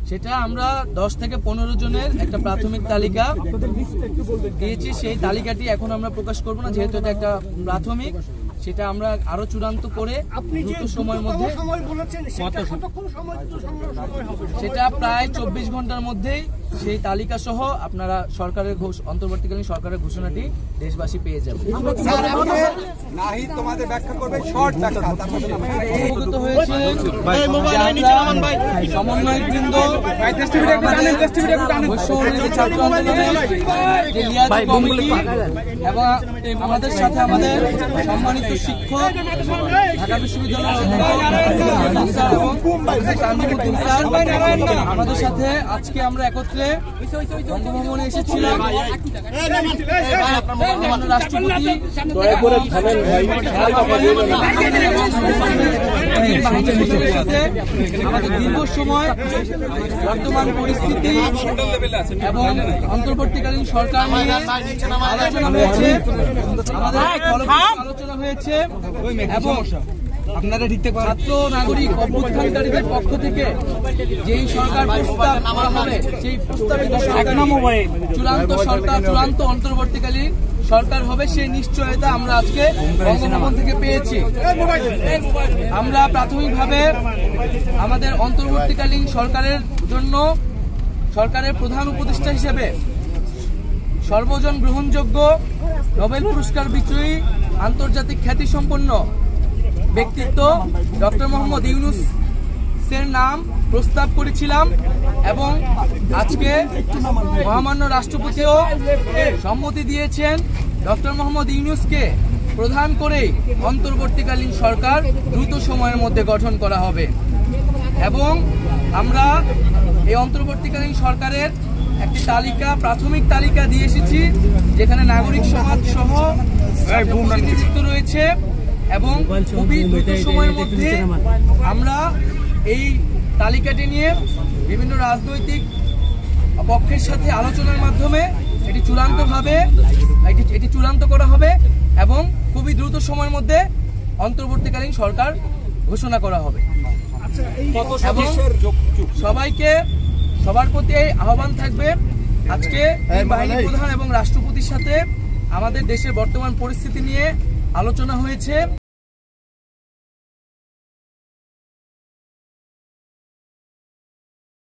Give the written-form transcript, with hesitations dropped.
সেটা আমরা 10 থেকে 15 জনের একটা প্রাথমিক তালিকা দিয়েছি। সেই তালিকাটি এখন আমরা প্রকাশ করব না, যেহেতু এটা একটা প্রাথমিক। সেটা আমরা আরো চূড়ান্ত করে দ্রুত সময়ের মধ্যে, সেটা প্রায় 24 ঘন্টার মধ্যেই সেই তালিকা সহ আপনারা সরকারের অন্তর্বর্তীকালীন সরকারের ঘোষণাটি দেশবাসী পেয়ে যাবে। অবগত হয়েছে সমন্বয়বৃন্দ ছাত্র আন্দোলনের কমিটি এবং আমাদের সাথে আমাদের সম্মানিত শিক্ষক ঢাকা বিশ্ববিদ্যালয়ের আমাদের সাথে আজকে আমরা একত্রে বঙ্গভবনে এসেছিলাম। রাষ্ট্রপতি আমাদের দীর্ঘ সময় বর্তমান পরিস্থিতি এবং অন্তর্বর্তীকালীন সরকার নিয়ে আলোচনা হয়েছে, আমাদের আলোচনা হয়েছে এবং ছাত্র নাগরিক অভ্যুত্থানকারীদের পক্ষ থেকে যেই সরকার প্রস্তাব করা হবে সেই প্রস্তাবিত চূড়ান্ত অন্তর্বর্তীকালীন সরকার হবে, সেই নিশ্চয়তা আমরা আজকে বঙ্গভবন থেকে পেয়েছি। আমরা প্রাথমিকভাবে আমাদের অন্তর্বর্তীকালীন সরকারের জন্য সরকারের প্রধান উপদেষ্টা হিসেবে সর্বজন গ্রহণযোগ্য নোবেল পুরস্কার বিজয়ী আন্তর্জাতিক খ্যাতিসম্পন্ন ব্যক্তিত্ব ডক্টর মোহাম্মদ ইউনূসের নাম প্রস্তাব করেছিলাম এবং আজকে মহামান্য রাষ্ট্রপতিও সম্মতি দিয়েছেন ডক্টর মোহাম্মদ ইউনূসকে প্রধান করে অন্তর্বর্তীকালীন সরকার দ্রুত সময়ের মধ্যে গঠন করা হবে এবং আমরা এই অন্তর্বর্তীকালীন সরকারের একটি তালিকা, প্রাথমিক তালিকা দিয়ে এসেছি, যেখানে নাগরিক সমাজ সহ প্রতিনিধিত্ব রয়েছে এবং খুবই দ্রুত সময়ের মধ্যে আমরা এই তালিকাটি নিয়ে বিভিন্ন রাজনৈতিক পক্ষের সাথে আলোচনার মাধ্যমে এটি চূড়ান্ত করা হবে এবং খুবই দ্রুত সময়ের মধ্যে অন্তর্বর্তীকালীন সরকার ঘোষণা করা হবে। এবং সবার প্রতি আহ্বান থাকবে, আজকে বাহিনী প্রধান এবং রাষ্ট্রপতির সাথে আমাদের দেশের বর্তমান পরিস্থিতি নিয়ে আলোচনা হয়েছে।